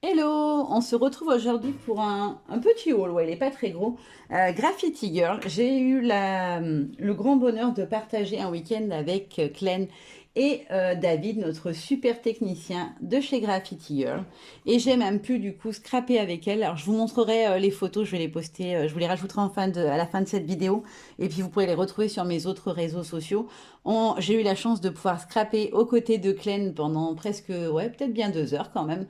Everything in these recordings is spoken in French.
Hello, on se retrouve aujourd'hui pour un petit haul, ouais, il n'est pas très gros. Graffiti Girl, j'ai eu le grand bonheur de partager un week-end avec Clen et David, notre super technicien de chez Graffiti Girl. Et j'ai même pu du coup scraper avec elle. Alors je vous montrerai les photos, je vais les poster, je vous les rajouterai à la fin de cette vidéo. Et puis vous pourrez les retrouver sur mes autres réseaux sociaux. J'ai eu la chance de pouvoir scraper aux côtés de Clen pendant presque, ouais, peut-être bien 2 heures quand même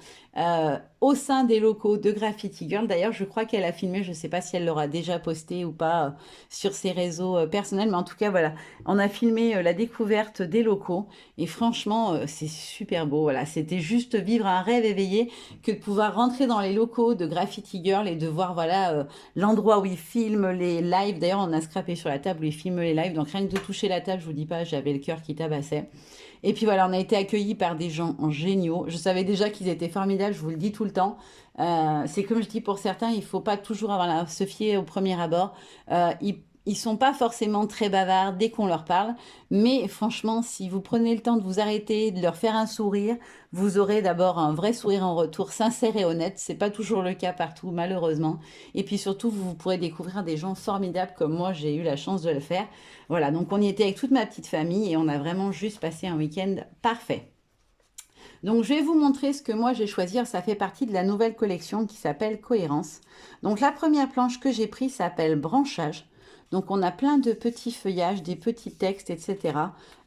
au sein des locaux de Graffiti Girl. D'ailleurs, je crois qu'elle a filmé, je ne sais pas si elle l'aura déjà posté ou pas sur ses réseaux personnels, mais en tout cas, voilà, on a filmé la découverte des locaux et franchement, c'est super beau. Voilà, c'était juste vivre un rêve éveillé que de pouvoir rentrer dans les locaux de Graffiti Girl et de voir, voilà, l'endroit où ils filment les lives. D'ailleurs, on a scrappé sur la table où ils filment les lives, donc rien que de toucher la table, je vous dis pas, j'avais le cœur qui tabassait. Et puis voilà, on a été accueillis par des gens géniaux. Je savais déjà qu'ils étaient formidables, je vous le dis tout le temps. C'est comme je dis pour certains, il ne faut pas toujours se fier au premier abord. Ils sont pas forcément très bavards dès qu'on leur parle, mais franchement, si vous prenez le temps de vous arrêter, de leur faire un sourire, vous aurez d'abord un vrai sourire en retour, sincère et honnête. C'est pas toujours le cas partout, malheureusement. Et puis surtout, vous pourrez découvrir des gens formidables comme moi, j'ai eu la chance de le faire. Voilà, donc on y était avec toute ma petite famille et on a vraiment juste passé un week-end parfait. Donc je vais vous montrer ce que moi j'ai choisi. Ça fait partie de la nouvelle collection qui s'appelle Cohérence. Donc la première planche que j'ai prise s'appelle Branchage. Donc on a plein de petits feuillages, des petits textes, etc.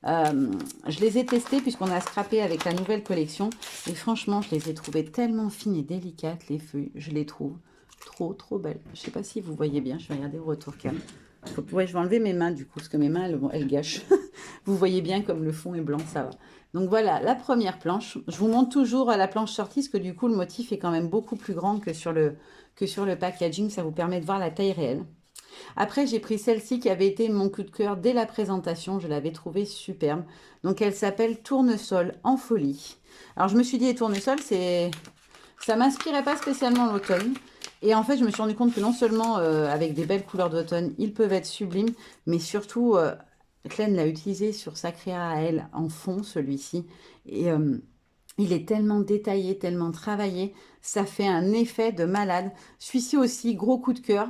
Je les ai testés puisqu'on a scrappé avec la nouvelle collection. Et franchement, je les ai trouvées tellement fines et délicates, les feuilles. Je les trouve trop, trop belles. Je ne sais pas si vous voyez bien. Je vais regarder au retour cam. Ouais, je vais enlever mes mains du coup, parce que mes mains, elles gâchent. Vous voyez bien comme le fond est blanc, ça va. Donc voilà, la première planche. Je vous montre toujours à la planche sortie, parce que du coup, le motif est quand même beaucoup plus grand que sur le packaging. Ça vous permet de voir la taille réelle. Après, j'ai pris celle-ci qui avait été mon coup de cœur dès la présentation. Je l'avais trouvée superbe. Donc elle s'appelle Tournesol en folie. Alors je me suis dit, les tournesols, ça m'inspirait pas spécialement l'automne. Et en fait, je me suis rendu compte que non seulement avec des belles couleurs d'automne, ils peuvent être sublimes, mais surtout, Klein l'a utilisé sur sa créa à elle en fond, celui-ci. Et il est tellement détaillé, tellement travaillé, ça fait un effet de malade. Celui-ci aussi, gros coup de cœur.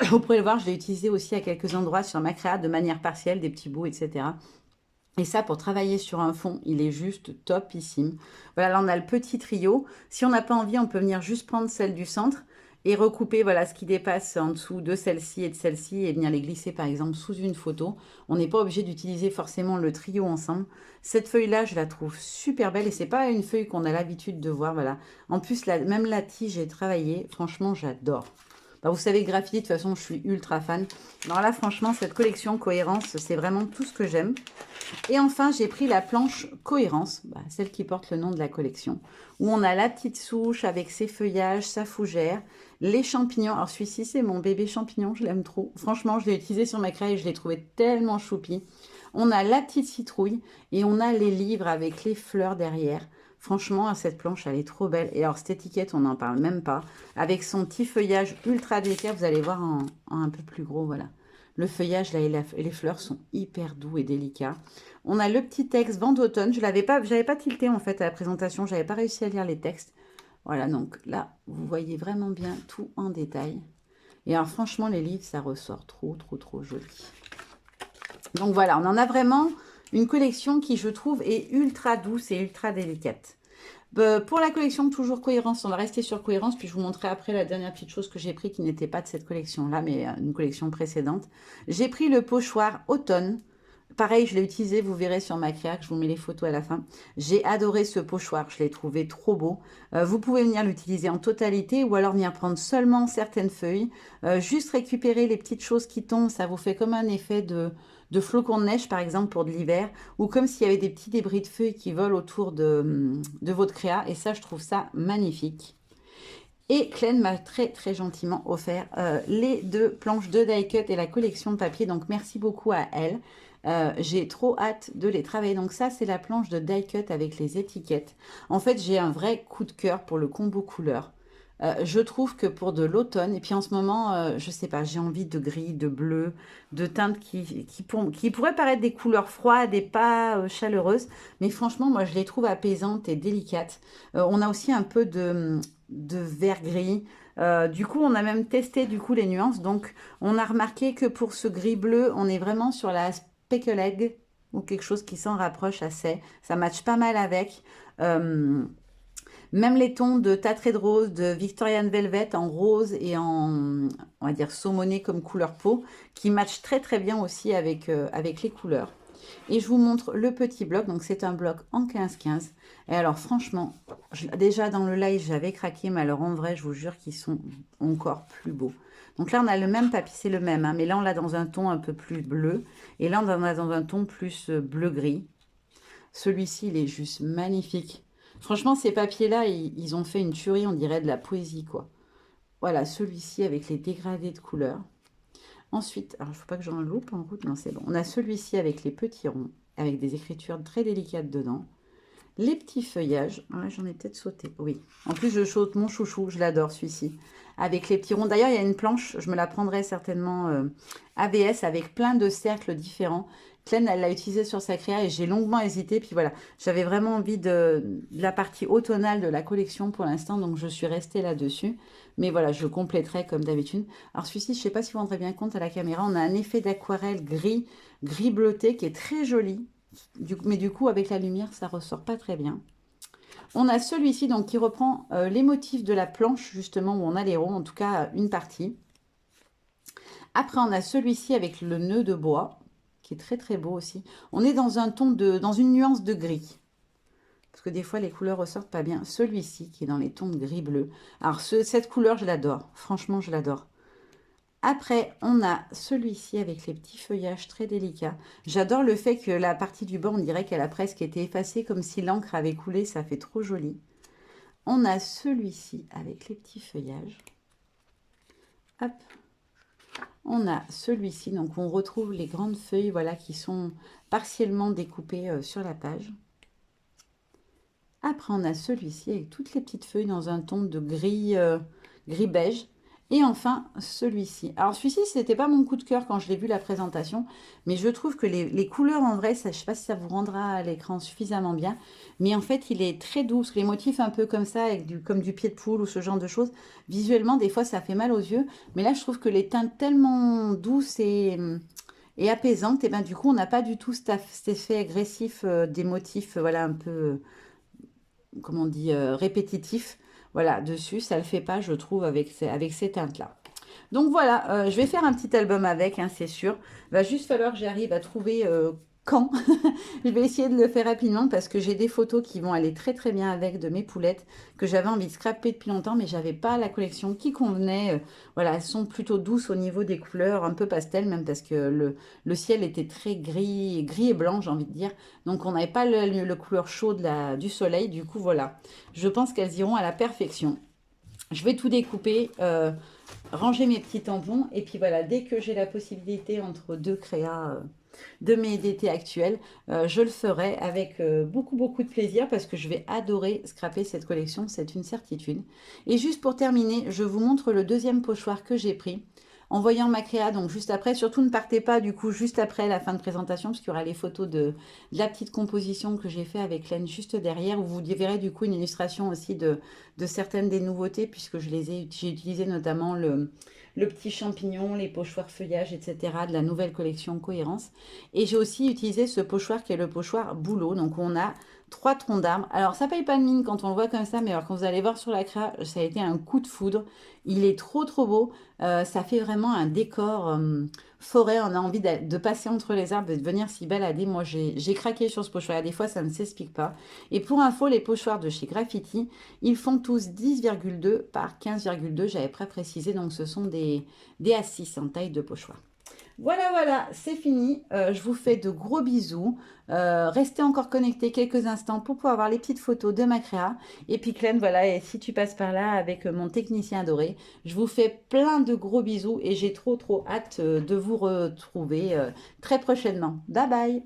Vous pourrez le voir, je l'ai utilisé aussi à quelques endroits sur ma créa de manière partielle, des petits bouts, etc. Et ça, pour travailler sur un fond, il est juste topissime. Voilà, là, on a le petit trio. Si on n'a pas envie, on peut venir juste prendre celle du centre et recouper voilà, ce qui dépasse en dessous de celle-ci et de celle-ci et venir les glisser, par exemple, sous une photo. On n'est pas obligé d'utiliser forcément le trio ensemble. Cette feuille-là, je la trouve super belle et c'est pas une feuille qu'on a l'habitude de voir. Voilà. En plus, même la tige est travaillée. Franchement, j'adore. Bah, vous savez, le graffiti, de toute façon, je suis ultra fan. Alors là, franchement, cette collection Cohérence, c'est vraiment tout ce que j'aime. Et enfin, j'ai pris la planche Cohérence, bah, celle qui porte le nom de la collection, où on a la petite souche avec ses feuillages, sa fougère, les champignons. Alors celui-ci, c'est mon bébé champignon, je l'aime trop. Franchement, je l'ai utilisé sur ma craie et je l'ai trouvé tellement choupi. On a la petite citrouille et on a les livres avec les fleurs derrière. Franchement, cette planche, elle est trop belle. Et alors, cette étiquette, on n'en parle même pas. Avec son petit feuillage ultra délicat, vous allez voir en un peu plus gros, voilà. Le feuillage là, et les fleurs sont hyper doux et délicats. On a le petit texte vent d'automne. J'avais pas tilté en fait à la présentation. J'avais pas réussi à lire les textes. Voilà, donc là, vous voyez vraiment bien tout en détail. Et alors franchement, les livres, ça ressort trop, trop, trop joli. Donc voilà, on en a vraiment une collection qui, je trouve, est ultra douce et ultra délicate. Pour la collection toujours Cohérence, on va rester sur Cohérence, puis je vous montrerai après la dernière petite chose que j'ai pris qui n'était pas de cette collection-là, mais une collection précédente. J'ai pris le pochoir Automne. Pareil, je l'ai utilisé, vous verrez sur ma créa, je vous mets les photos à la fin. J'ai adoré ce pochoir, je l'ai trouvé trop beau. Vous pouvez venir l'utiliser en totalité ou alors venir prendre seulement certaines feuilles. Juste récupérer les petites choses qui tombent, ça vous fait comme un effet de flocons de neige, par exemple, pour de l'hiver. Ou comme s'il y avait des petits débris de feuilles qui volent autour de votre créa. Et ça, je trouve ça magnifique. Et Clen m'a très très gentiment offert les deux planches de die cut et la collection de papier. Donc merci beaucoup à elle. J'ai trop hâte de les travailler. Donc ça, c'est la planche de die cut avec les étiquettes. En fait, j'ai un vrai coup de cœur pour le combo couleur. Je trouve que pour de l'automne, et puis en ce moment, je sais pas, j'ai envie de gris, de bleu, de teintes qui pourraient paraître des couleurs froides et pas chaleureuses, mais franchement, moi, je les trouve apaisantes et délicates. On a aussi un peu de vert gris. Du coup, on a même testé du coup les nuances. Donc, on a remarqué que pour ce gris bleu, on est vraiment sur la speckle egg ou quelque chose qui s'en rapproche assez. Ça matche pas mal avec. Euh, Même les tons de Tatred Rose, de Victorian Velvet en rose et en, on va dire, saumoné comme couleur peau, qui matchent très très bien aussi avec les couleurs. Et je vous montre le petit bloc, donc c'est un bloc en 15-15. Et alors franchement, déjà dans le live j'avais craqué, mais alors en vrai je vous jure qu'ils sont encore plus beaux. Donc là on a le même papier, c'est le même, hein, mais là on l'a dans un ton un peu plus bleu, et là on en a dans un ton plus bleu-gris. Celui-ci il est juste magnifique. Franchement ces papiers-là, ils ont fait une tuerie, on dirait de la poésie quoi. Voilà, celui-ci avec les dégradés de couleurs. Ensuite, alors il ne faut pas que j'en loupe en route, non c'est bon. On a celui-ci avec les petits ronds, avec des écritures très délicates dedans. Les petits feuillages, ah, j'en ai peut-être sauté, oui. En plus, je saute mon chouchou, je l'adore celui-ci. Avec les petits ronds. D'ailleurs, il y a une planche, je me la prendrai certainement ABS avec plein de cercles différents. Clem, elle l'a utilisé sur sa créa et j'ai longuement hésité. Puis voilà, j'avais vraiment envie de la partie automnale de la collection pour l'instant, donc je suis restée là-dessus. Mais voilà, je compléterai comme d'habitude. Alors celui-ci, je ne sais pas si vous vous rendrez bien compte à la caméra, on a un effet d'aquarelle gris bleuté qui est très joli. Mais du coup, avec la lumière, ça ressort pas très bien. On a celui-ci donc qui reprend les motifs de la planche, justement, où on a les ronds, en tout cas une partie. Après, on a celui-ci avec le nœud de bois, qui est très très beau aussi. On est dans un ton dans une nuance de gris. Parce que des fois, les couleurs ressortent pas bien. Celui-ci, qui est dans les tons de gris-bleu. Alors, cette couleur, je l'adore. Franchement, je l'adore. Après, on a celui-ci avec les petits feuillages très délicats. J'adore le fait que la partie du bas, on dirait qu'elle a presque été effacée, comme si l'encre avait coulé. Ça fait trop joli. On a celui-ci avec les petits feuillages. Hop. On a celui-ci, donc on retrouve les grandes feuilles, voilà, qui sont partiellement découpées sur la page. Après, on a celui-ci avec toutes les petites feuilles dans un ton de gris beige. Et enfin, celui-ci. Alors, celui-ci, ce n'était pas mon coup de cœur quand je l'ai vu la présentation, mais je trouve que les couleurs, en vrai, ça, je ne sais pas si ça vous rendra à l'écran suffisamment bien, mais en fait, il est très doux, parce que les motifs un peu comme ça, comme du pied de poule ou ce genre de choses, visuellement, des fois, ça fait mal aux yeux, mais là, je trouve que les teintes tellement douces et apaisantes, et ben du coup, on n'a pas du tout cet effet agressif des motifs, voilà, un peu comment on dit, répétitif. Voilà, dessus, ça le fait pas, je trouve, avec ces teintes-là. Donc voilà, je vais faire un petit album avec, hein, c'est sûr. Il va juste falloir que j'arrive à trouver quand. Je vais essayer de le faire rapidement parce que j'ai des photos qui vont aller très très bien avec de mes poulettes que j'avais envie de scraper depuis longtemps, mais j'avais pas la collection qui convenait. Voilà, elles sont plutôt douces au niveau des couleurs, un peu pastel même parce que le ciel était très gris et blanc, j'ai envie de dire. Donc on n'avait pas le couleur chaude du soleil. Du coup, voilà, je pense qu'elles iront à la perfection. Je vais tout découper, ranger mes petits tampons. Et puis voilà, dès que j'ai la possibilité entre deux créas de mes DT actuels, je le ferai avec beaucoup, beaucoup de plaisir parce que je vais adorer scraper cette collection, c'est une certitude. Et juste pour terminer, je vous montre le deuxième pochoir que j'ai pris en voyant ma créa, donc juste après. Surtout ne partez pas du coup juste après la fin de présentation parce qu'il y aura les photos de la petite composition que j'ai fait avec Len juste derrière où vous verrez du coup une illustration aussi de certaines des nouveautés puisque j'ai utilisé notamment le petit champignon, les pochoirs feuillage, etc. de la nouvelle collection Cohérence. Et j'ai aussi utilisé ce pochoir qui est le pochoir boulot. Donc on a 3 troncs d'arbres. Alors ça paye pas de mine quand on le voit comme ça, mais alors quand vous allez voir sur la créa, ça a été un coup de foudre. Il est trop trop beau. Ça fait vraiment un décor forêt. On a envie de passer entre les arbres et de venir s'y balader. Moi j'ai craqué sur ce pochoir. Des fois ça ne s'explique pas. Et pour info, les pochoirs de chez Graffiti, ils font tous 10,2 par 15,2. J'avais précisé, donc ce sont des A6 en taille de pochoir. Voilà, voilà, c'est fini. Je vous fais de gros bisous. Restez encore connectés quelques instants pour pouvoir voir les petites photos de ma créa. Et puis Clem, voilà, et si tu passes par là avec mon technicien adoré, je vous fais plein de gros bisous et j'ai trop trop hâte de vous retrouver très prochainement. Bye bye!